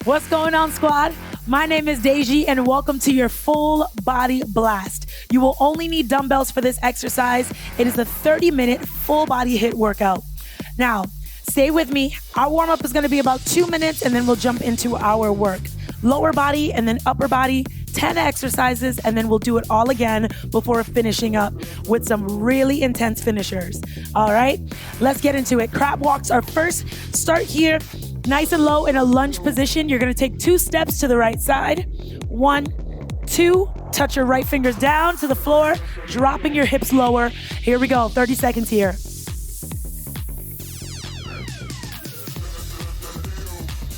What's going on, squad? My name is Deji, and welcome to your full body blast. You will only need dumbbells for this exercise. It is a 30-minute full body HIIT workout. Now, stay with me. Our warm-up is going to be about 2 minutes, and then we'll jump into our work. Lower body and then upper body, 10 exercises, and then we'll do it all again before finishing up with some really intense finishers. All right, let's get into it. Crab walks are first. Start here, nice and low in a lunge position. You're gonna take 2 steps to the right side. 1, 2, touch your right fingers down to the floor, dropping your hips lower. Here we go, 30 seconds here.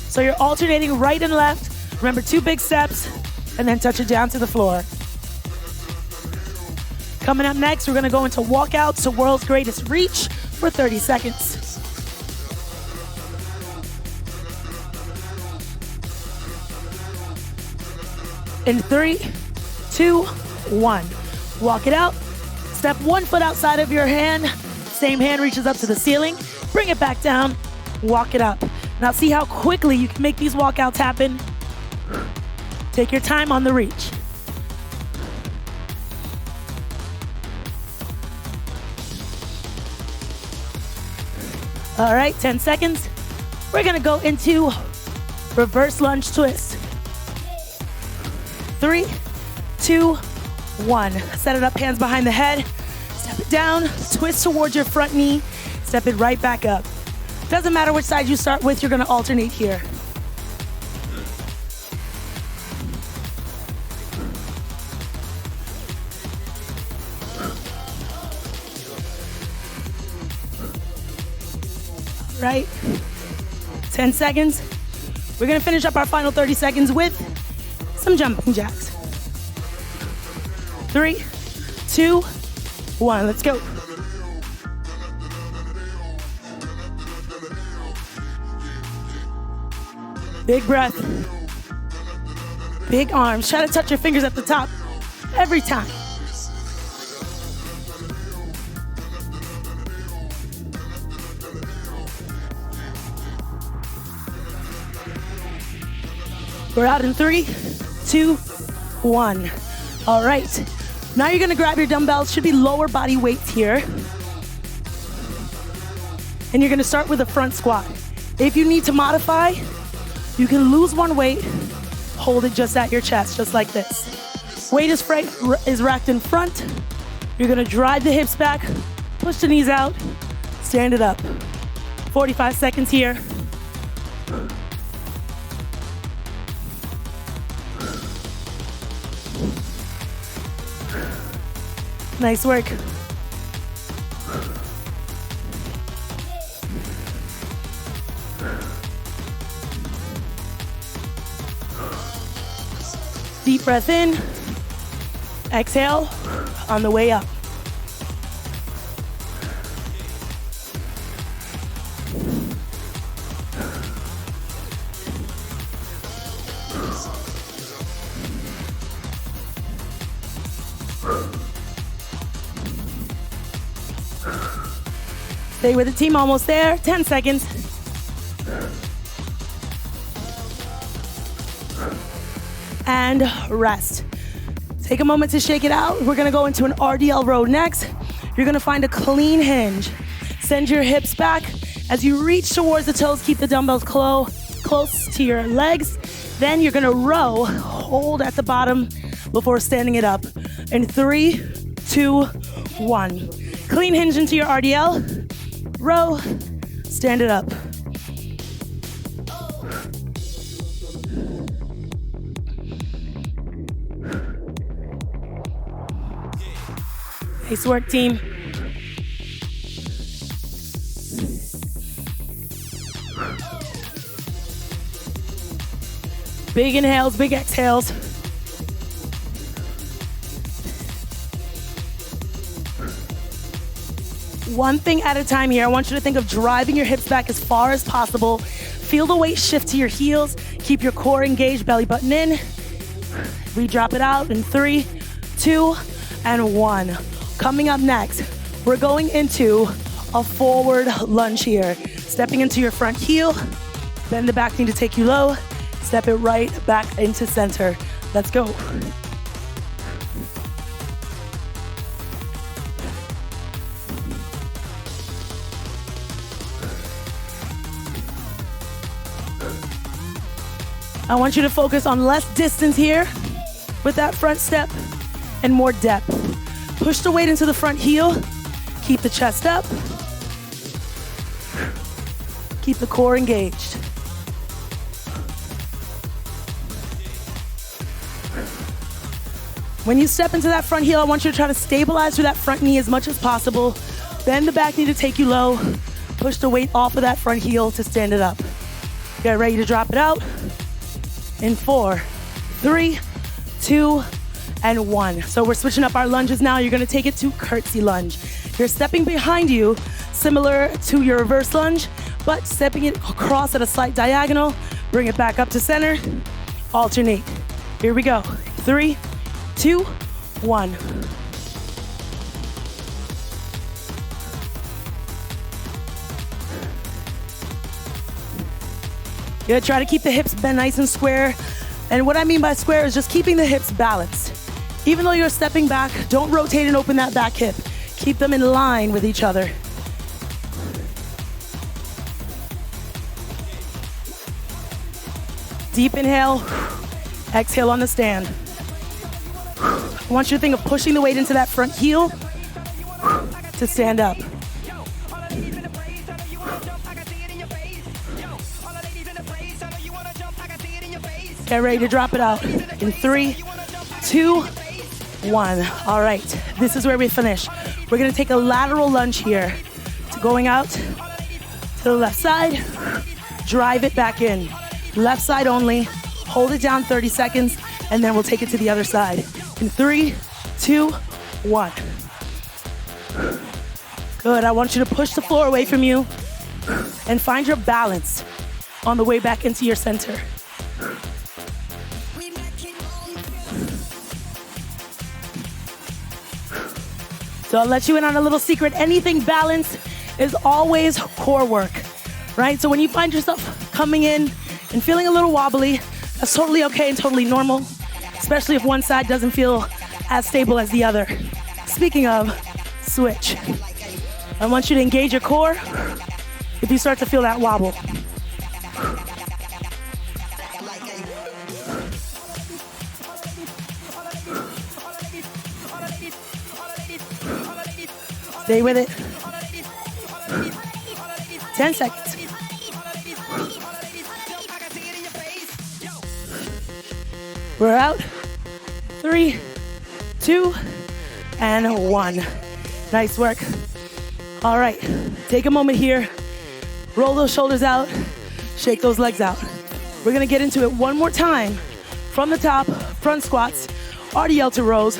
So you're alternating right and left. Remember, 2 big steps, and then touch it down to the floor. Coming up next, we're gonna go into walkouts to world's greatest reach for 30 seconds. In 3, 2, 1. Walk it out. Step 1 foot outside of your hand. Same hand reaches up to the ceiling. Bring it back down. Walk it up. Now see how quickly you can make these walkouts happen. Take your time on the reach. All right, 10 seconds. We're gonna go into reverse lunge twist. 3, 2, 1. Set it up, hands behind the head. Step it down, twist towards your front knee. Step it right back up. Doesn't matter which side you start with, you're gonna alternate here. Right? 10 seconds. We're gonna finish up our final 30 seconds with some jumping jacks. 3, 2, 1, let's go. Big breath. Big arms. Try to touch your fingers at the top every time. We're out in 3, 2, 1. All right. Now you're gonna grab your dumbbells. Should be lower body weights here. And you're gonna start with a front squat. If you need to modify, you can lose one weight, hold it just at your chest, just like this. Weight is racked in front. You're gonna drive the hips back, push the knees out, stand it up. 45 seconds here. Nice work. Deep breath in. Exhale on the way up. Stay with the team, almost there. 10 seconds. And rest. Take a moment to shake it out. We're gonna go into an RDL row next. You're gonna find a clean hinge. Send your hips back. As you reach towards the toes, keep the dumbbells close to your legs. Then you're gonna row, hold at the bottom before standing it up. In 3, 2, 1. Clean hinge into your RDL. Row, stand it up. Nice work, team. Big inhales, big exhales. One thing at a time here. I want you to think of driving your hips back as far as possible. Feel the weight shift to your heels. Keep your core engaged, belly button in. We drop it out in 3, 2, and 1. Coming up next, we're going into a forward lunge here. Stepping into your front heel, bend the back knee to take you low, Step it right back into center. Let's go. I want you to focus on less distance here with that front step and more depth. Push the weight into the front heel. Keep the chest up. Keep the core engaged. When you step into that front heel, I want you to try to stabilize through that front knee as much as possible. Bend the back knee to take you low. Push the weight off of that front heel to stand it up. Get ready to drop it out. In 4, 3, 2, and 1. So we're switching up our lunges now. You're gonna take it to curtsy lunge. You're stepping behind you, similar to your reverse lunge, but stepping it across at a slight diagonal. Bring it back up to center. Alternate. Here we go. 3, 2, 1. Good, try to keep the hips bent nice and square. And what I mean by square is just keeping the hips balanced. Even though you're stepping back, don't rotate and open that back hip. Keep them in line with each other. Deep inhale, exhale on the stand. I want you to think of pushing the weight into that front heel to stand up. Get ready to drop it out in 3, 2, 1. All right, this is where we finish. We're gonna take a lateral lunge here. So going out to the left side, drive it back in. Left side only, hold it down 30 seconds, and then we'll take it to the other side. In 3, 2, 1. Good, I want you to push the floor away from you and find your balance on the way back into your center. So I'll let you in on a little secret. Anything balanced is always core work, right? So when you find yourself coming in and feeling a little wobbly, that's totally okay and totally normal, especially if one side doesn't feel as stable as the other. Speaking of, switch. I want you to engage your core if you start to feel that wobble. Stay with it. 10 seconds. We're out. 3, 2, and 1. Nice work. All right, take a moment here. Roll those shoulders out. Shake those legs out. We're gonna get into it one more time. From the top, front squats, RDL to rows,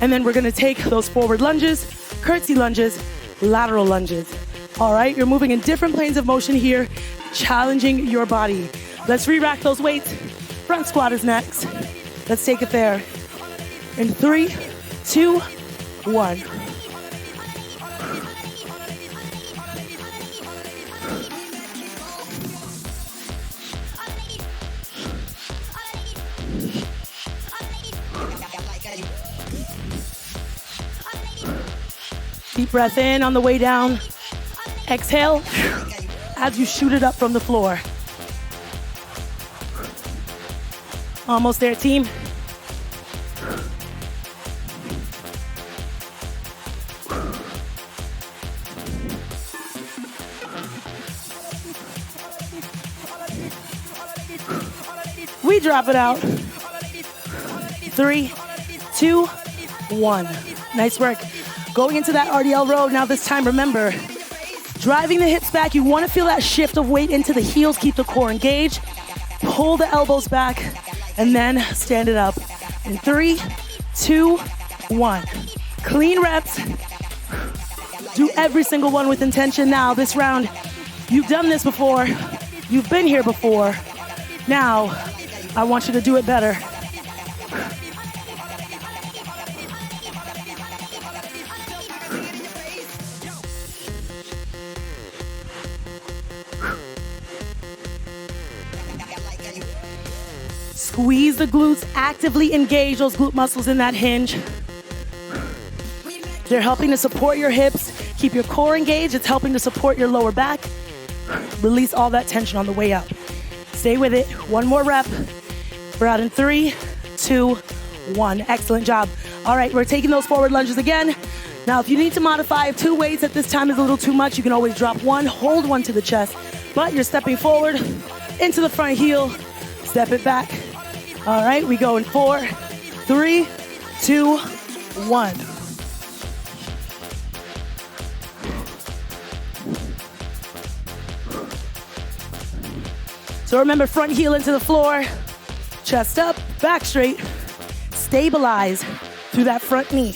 and then we're gonna take those forward lunges, curtsy lunges, lateral lunges. All right, you're moving in different planes of motion here, challenging your body. Let's re-rack those weights. Front squat is next. Let's take it there. In 3, 2, 1. Deep breath in on the way down. Exhale as you shoot it up from the floor. Almost there, team. We drop it out. 3, 2, 1. Nice work. Going into that RDL row. Now this time, remember, driving the hips back. You want to feel that shift of weight into the heels. Keep the core engaged. Pull the elbows back and then stand it up. In 3, 2, 1. Clean reps. Do every single one with intention. Now this round, you've done this before. You've been here before. Now, I want you to do it better. Squeeze the glutes, actively engage those glute muscles in that hinge. They're helping to support your hips, keep your core engaged. It's helping to support your lower back. Release all that tension on the way up. Stay with it. One more rep. We're out in 3, 2, 1. Excellent job. All right, we're taking those forward lunges again. Now, if you need to modify, if 2 weights at this time is a little too much, you can always drop one, hold one to the chest, but you're stepping forward into the front heel, step it back. All right, we go in 4, 3, 2, 1. So remember, front heel into the floor, chest up, back straight, stabilize through that front knee.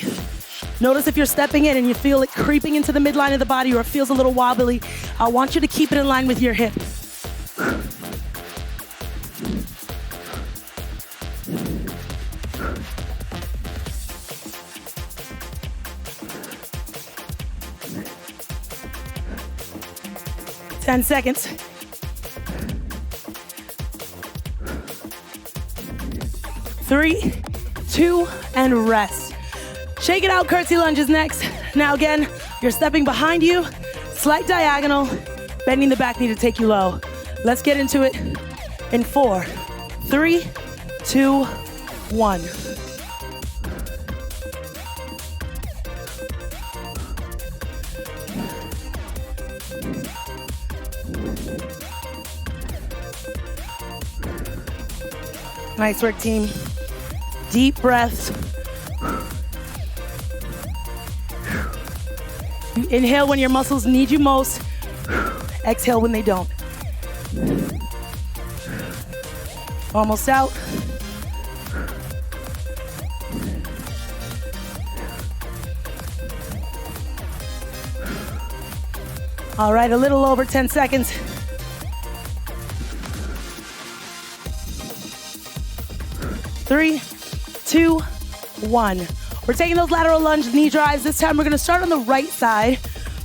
Notice if you're stepping in and you feel it creeping into the midline of the body or it feels a little wobbly, I want you to keep it in line with your hip. Ten seconds. 3, 2, and rest. Shake it out, curtsy lunges next. Now again, you're stepping behind you, slight diagonal, bending the back knee to take you low. Let's get into it in 4, 3, 2, 1. Nice work, team. Deep breaths. You inhale when your muscles need you most. Exhale when they don't. Almost out. All right, a little over 10 seconds. Three, 2, 1. We're taking those lateral lunge knee drives. This time we're gonna start on the right side.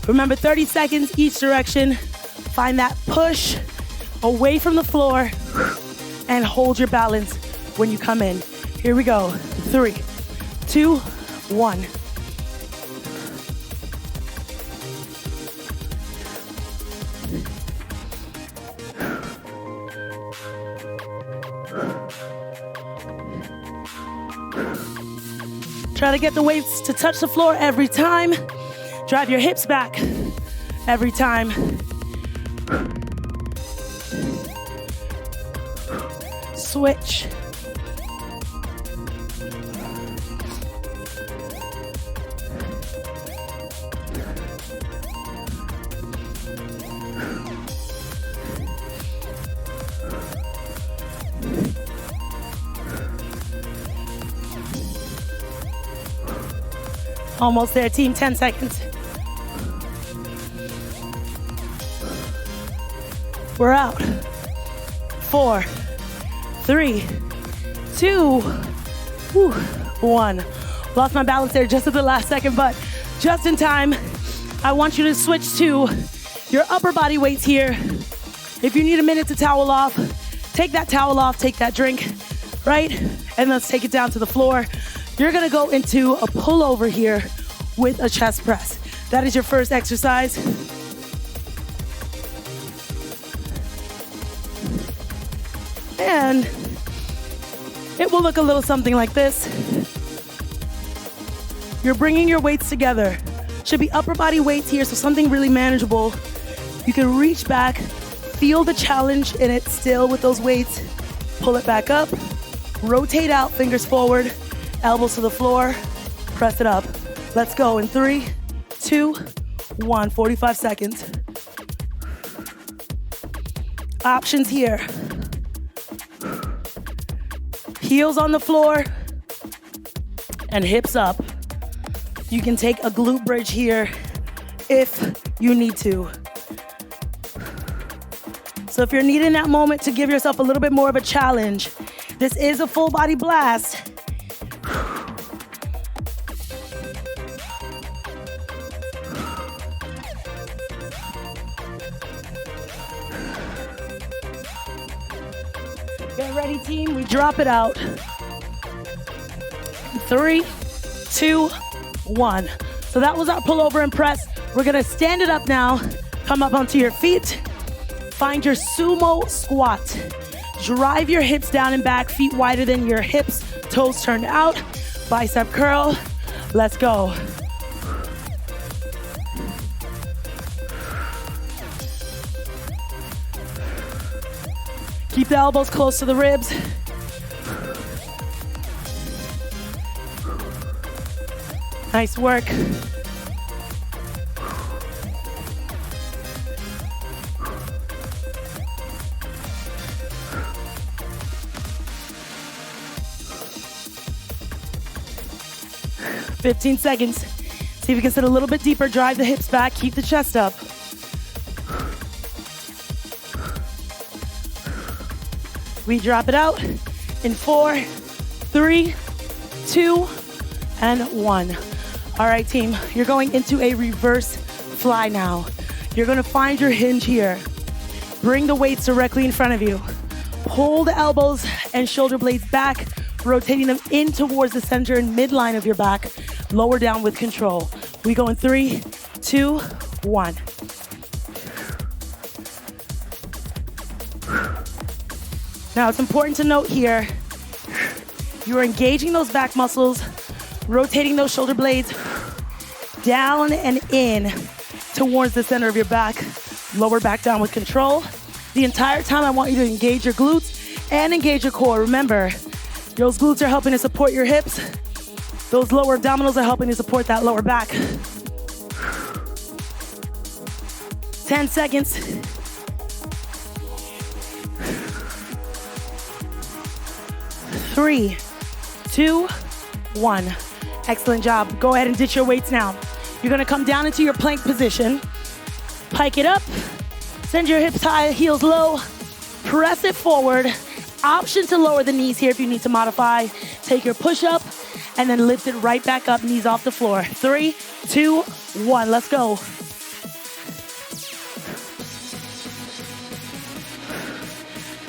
Remember, 30 seconds each direction. Find that push away from the floor and hold your balance when you come in. Here we go. 3, 2, 1. Try to get the weights to touch the floor every time. Drive your hips back every time. Switch. Almost there, team. 10 seconds. We're out. 4, 3, 2, 1. Lost my balance there just at the last second, but just in time. I want you to switch to your upper body weights here. If you need a minute to towel off, take that towel off, take that drink, right? And let's take it down to the floor. You're gonna go into a pullover here with a chest press. That is your first exercise. And it will look a little something like this. You're bringing your weights together. Should be upper body weights here, so something really manageable. You can reach back, feel the challenge in it still with those weights. Pull it back up, rotate out, fingers forward, elbows to the floor, press it up. Let's go in 3, 2, 1, 45 seconds. Options here. Heels on the floor and hips up. You can take a glute bridge here if you need to. So if you're needing that moment to give yourself a little bit more of a challenge, this is a full body blast. Get ready, team. We drop it out. 3, 2, 1. So that was our pullover and press. We're gonna stand it up now. Come up onto your feet. Find your sumo squat. Drive your hips down and back, feet wider than your hips, toes turned out. Bicep curl. Let's go. Keep the elbows close to the ribs. Nice work. "15 seconds. See if you can sit a little bit deeper. Drive the hips back. Keep the chest up. We drop it out in 4, 3, 2, and 1. All right, team, you're going into a reverse fly now. You're gonna find your hinge here. Bring the weights directly in front of you. Pull the elbows and shoulder blades back, rotating them in towards the center and midline of your back. Lower down with control. We go in 3, 2, 1. Now, it's important to note here, you're engaging those back muscles, rotating those shoulder blades down and in towards the center of your back. Lower back down with control. The entire time, I want you to engage your glutes and engage your core. Remember, those glutes are helping to support your hips. Those lower abdominals are helping to support that lower back. 10 seconds. 3, 2, 1. Excellent job. Go ahead and ditch your weights now. You're gonna come down into your plank position. Pike it up. Send your hips high, heels low. Press it forward. Option to lower the knees here if you need to modify. Take your push up and then lift it right back up, knees off the floor. 3, 2, 1. Let's go.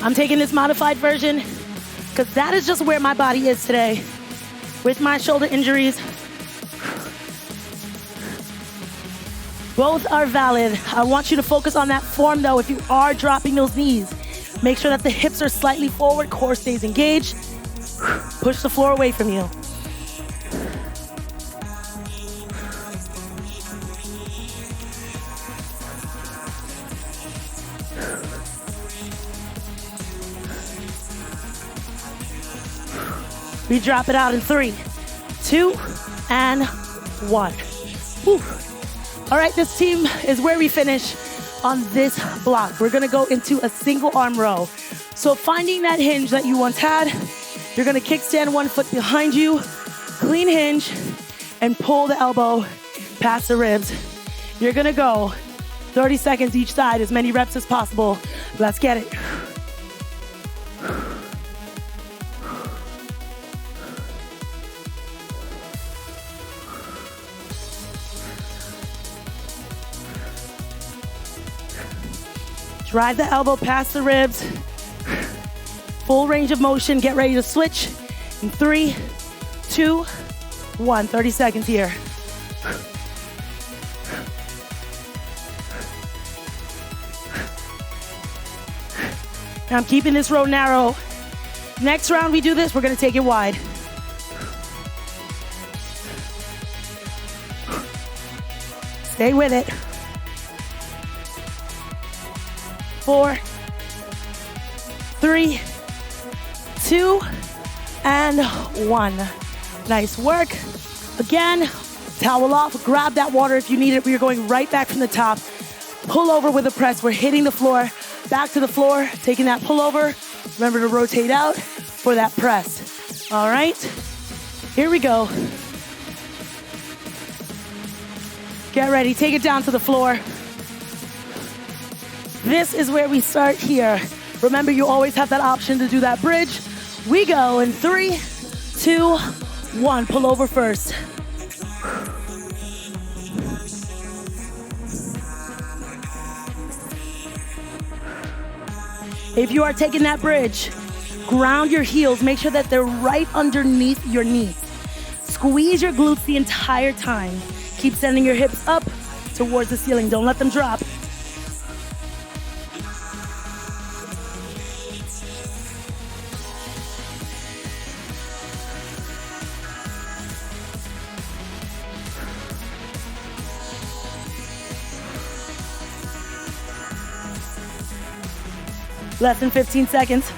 I'm taking this modified version because that is just where my body is today with my shoulder injuries. Both are valid. I want you to focus on that form though. If you are dropping those knees, make sure that the hips are slightly forward, core stays engaged. Push the floor away from you. We drop it out in 3, 2, and 1. Whew. All right, this team is where we finish on this block. We're gonna go into a single arm row. So finding that hinge that you once had, you're gonna kickstand one foot behind you, clean hinge, and pull the elbow past the ribs. You're gonna go 30 seconds each side, as many reps as possible. Let's get it. Drive the elbow past the ribs. Full range of motion. Get ready to switch in 3, 2, 1. 30 seconds here. Now I'm keeping this row narrow. Next round we do this, we're gonna take it wide. Stay with it. 4, 3, 2, and 1. Nice work. Again, towel off, grab that water if you need it. We are going right back from the top. Pull over with a press. We're hitting the floor, back to the floor, taking that pull over. Remember to rotate out for that press. All right, here we go. Get ready, take it down to the floor. This is where we start here. Remember, you always have that option to do that bridge. We go in 3, 2, 1. Pull over first. If you are taking that bridge, Ground your heels. Make sure that they're right underneath your knees. Squeeze your glutes the entire time. Keep sending your hips up towards the ceiling. Don't let them drop. Less than 15 seconds.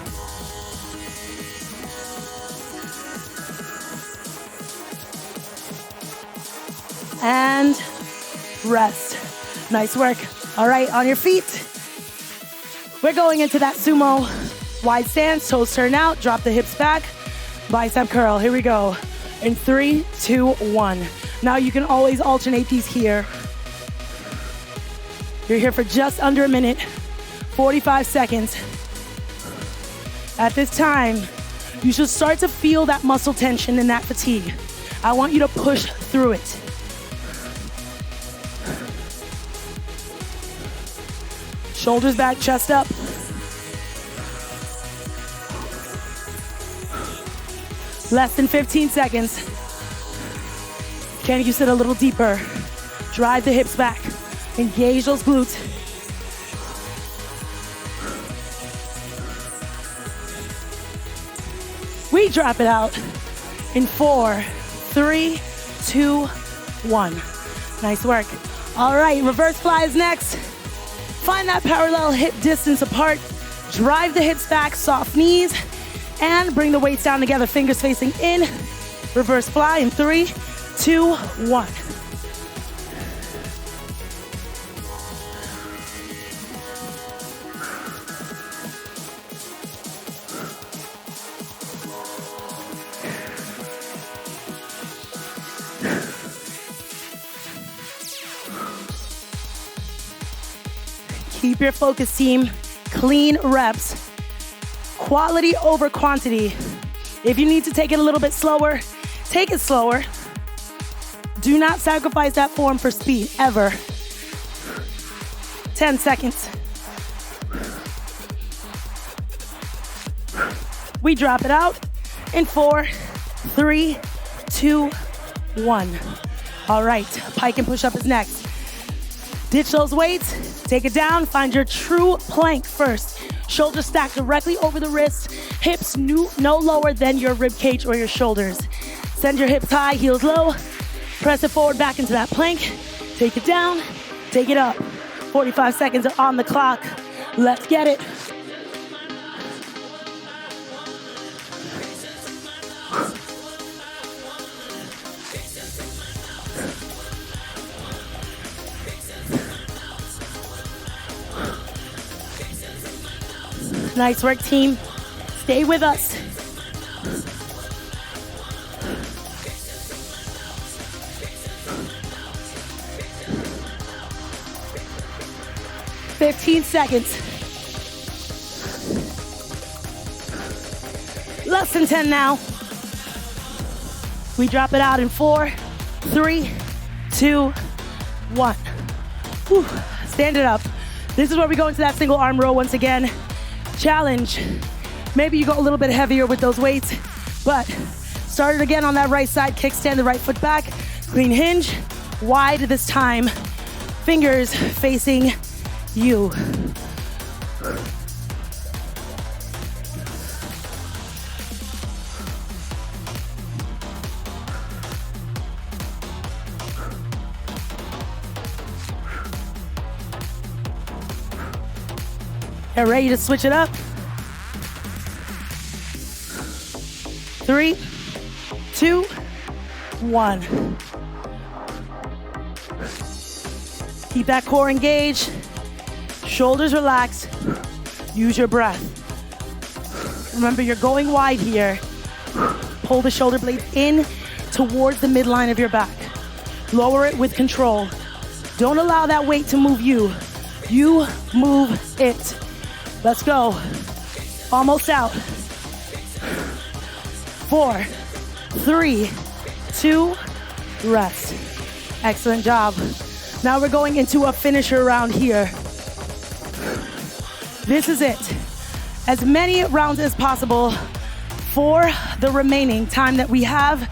And rest. Nice work. All right, on your feet. We're going into that sumo wide stance. Toes turn out. Drop the hips back. Bicep curl. Here we go. In 3, 2, 1. Now you can always alternate these here. You're here for just under a minute. 45 seconds. At this time, you should start to feel that muscle tension and that fatigue. I want you to push through it. Shoulders back, chest up. Less than 15 seconds. Can you sit a little deeper? Drive the hips back. Engage those glutes. We drop it out in 4, 3, 2, 1. Nice work. All right, reverse fly is next. Find that parallel hip distance apart. Drive the hips back, soft knees, and bring the weights down together, fingers facing in. Reverse fly in 3, 2, 1. Keep your focus, team. Clean reps. Quality over quantity. If you need to take it a little bit slower, take it slower. Do not sacrifice that form for speed, ever. 10 seconds. We drop it out in 4, 3, 2, 1. All right, pike and push-up is next. Ditch those weights, take it down, find your true plank first. Shoulders stacked directly over the wrists, hips no lower than your rib cage or your shoulders. Send your hips high, heels low, press it forward back into that plank. Take it down, take it up. 45 seconds are on the clock. Let's get it. Nice work, team. Stay with us. "15 seconds. Less than 10 now. We drop it out in 4, 3, 2, 1. Whew. Stand it up. This is where we go into that single arm row once again. Challenge. Maybe you go a little bit heavier with those weights, but start it again on that right side. Kickstand the right foot back. Clean hinge. Wide this time. Fingers facing you. Get ready to switch it up. 3, 2, 1. Keep that core engaged. Shoulders relaxed. Use your breath. Remember, you're going wide here. Pull the shoulder blades in towards the midline of your back. Lower it with control. Don't allow that weight to move you. You move it. Let's go. Almost out. 4, 3, 2, rest. Excellent job. Now we're going into a finisher round here. This is it. as many rounds as possible for the remaining time that we have.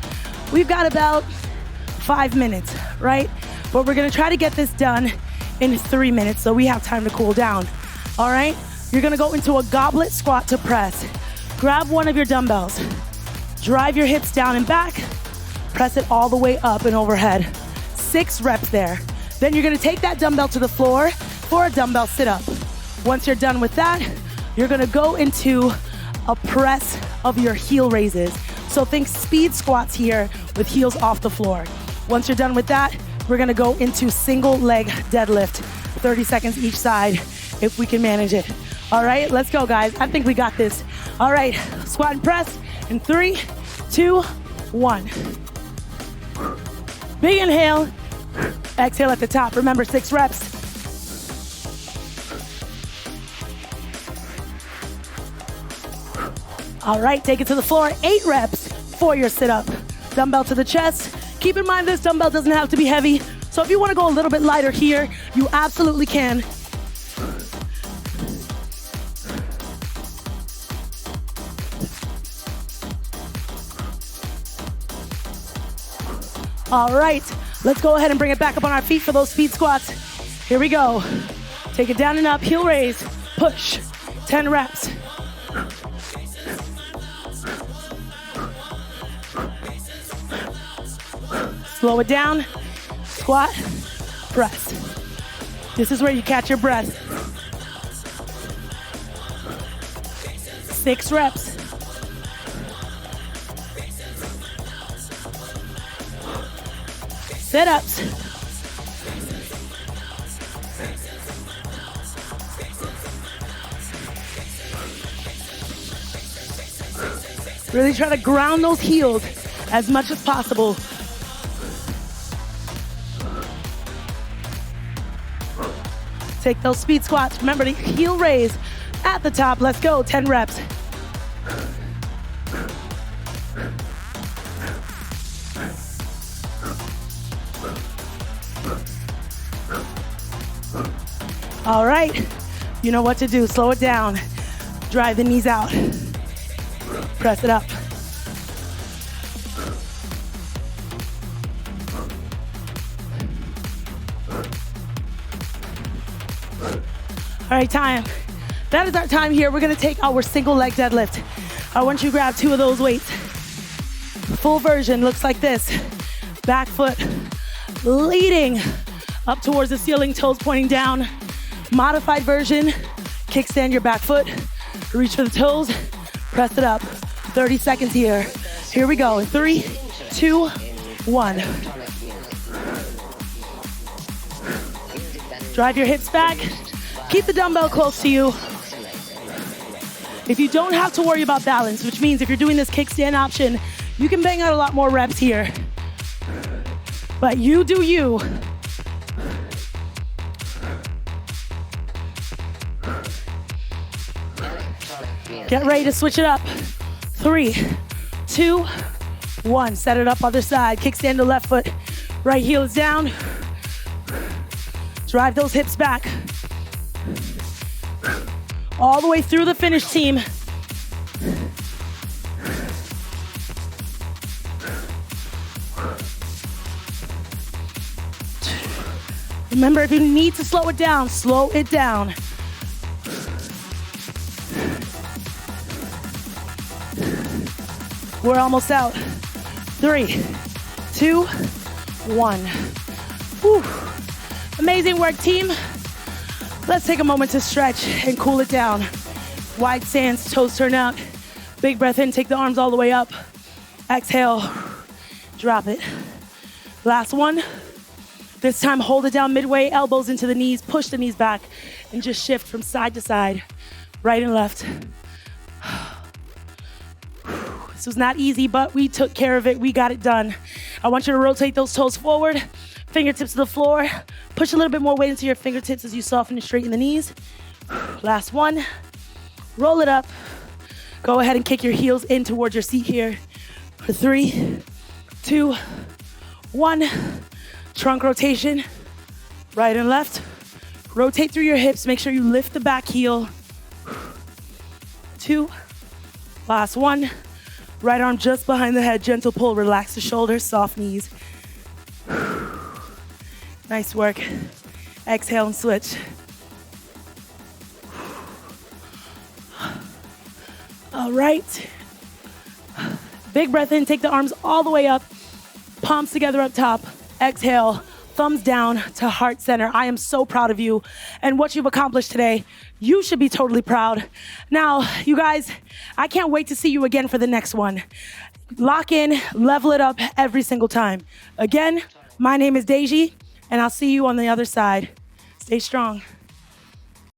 We've got about 5 minutes, right? But we're gonna try to get this done in 3 minutes so we have time to cool down, all right? You're gonna go into a goblet squat to press. Grab one of your dumbbells, drive your hips down and back, press it all the way up and overhead. 6 reps there. Then you're gonna take that dumbbell to the floor for a dumbbell sit-up. Once you're done with that, you're gonna go into a press of your heel raises. So think speed squats here with heels off the floor. Once you're done with that, we're gonna go into single leg deadlift, 30 seconds each side, if we can manage it. All right, let's go, guys. I think we got this. All right, squat and press in 3, 2, 1. Big inhale, exhale at the top. Remember, 6 reps. All right, take it to the floor, 8 reps for your sit-up. Dumbbell to the chest. Keep in mind this dumbbell doesn't have to be heavy, so if you wanna go a little bit lighter here, you absolutely can. All right, let's go ahead and bring it back up on our feet for those speed squats. Here we go. Take it down and up, heel raise, push, 10 reps. Slow it down, squat, press. This is where you catch your breath. 6 reps. Sit-ups. Really try to ground those heels as much as possible. Take those speed squats. Remember to heel raise at the top. Let's go, 10 reps. All right, you know what to do. Slow it down. Drive the knees out. Press it up. All right, time. That is our time here. We're gonna take our single leg deadlift. I want you to grab 2 of those weights. Full version looks like this. Back foot leading up towards the ceiling, toes pointing down. Modified version, kickstand your back foot, reach for the toes, press it up. 30 seconds here. Here we go. 3, 2, 1. Drive your hips back. Keep the dumbbell close to you. If you don't have to worry about balance, which means if you're doing this kickstand option, you can bang out a lot more reps here. But you do you. Get ready to switch it up. 3, 2, 1. Set it up other side. Kickstand the left foot. Right heel is down. Drive those hips back. All the way through the finish, team. Remember, if you need to slow it down, slow it down. We're almost out. 3, 2, 1. Whew. Amazing work, team. Let's take a moment to stretch and cool it down. Wide stance, toes turn out. Big breath in, take the arms all the way up. Exhale, drop it. Last one. This time, hold it down midway, elbows into the knees, push the knees back, and just shift from side to side, right and left. This was not easy, but we took care of it. We got it done. I want you to rotate those toes forward, fingertips to the floor. Push a little bit more weight into your fingertips as you soften and straighten the knees. Last one. Roll it up. Go ahead and kick your heels in towards your seat here. For 3, 2, 1. Trunk rotation. Right and left. Rotate through your hips. Make sure you lift the back heel. 2. Last 1. Right arm just behind the head, gentle pull, relax the shoulders, soft knees. Nice work. Exhale and switch. All right. Big breath in, take the arms all the way up, palms together up top. Exhale, thumbs down to heart center. I am so proud of you and what you've accomplished today. You should be totally proud. Now, you guys, I can't wait to see you again for the next one. Lock in, level it up every single time. Again, my name is Deji, and I'll see you on the other side. Stay strong.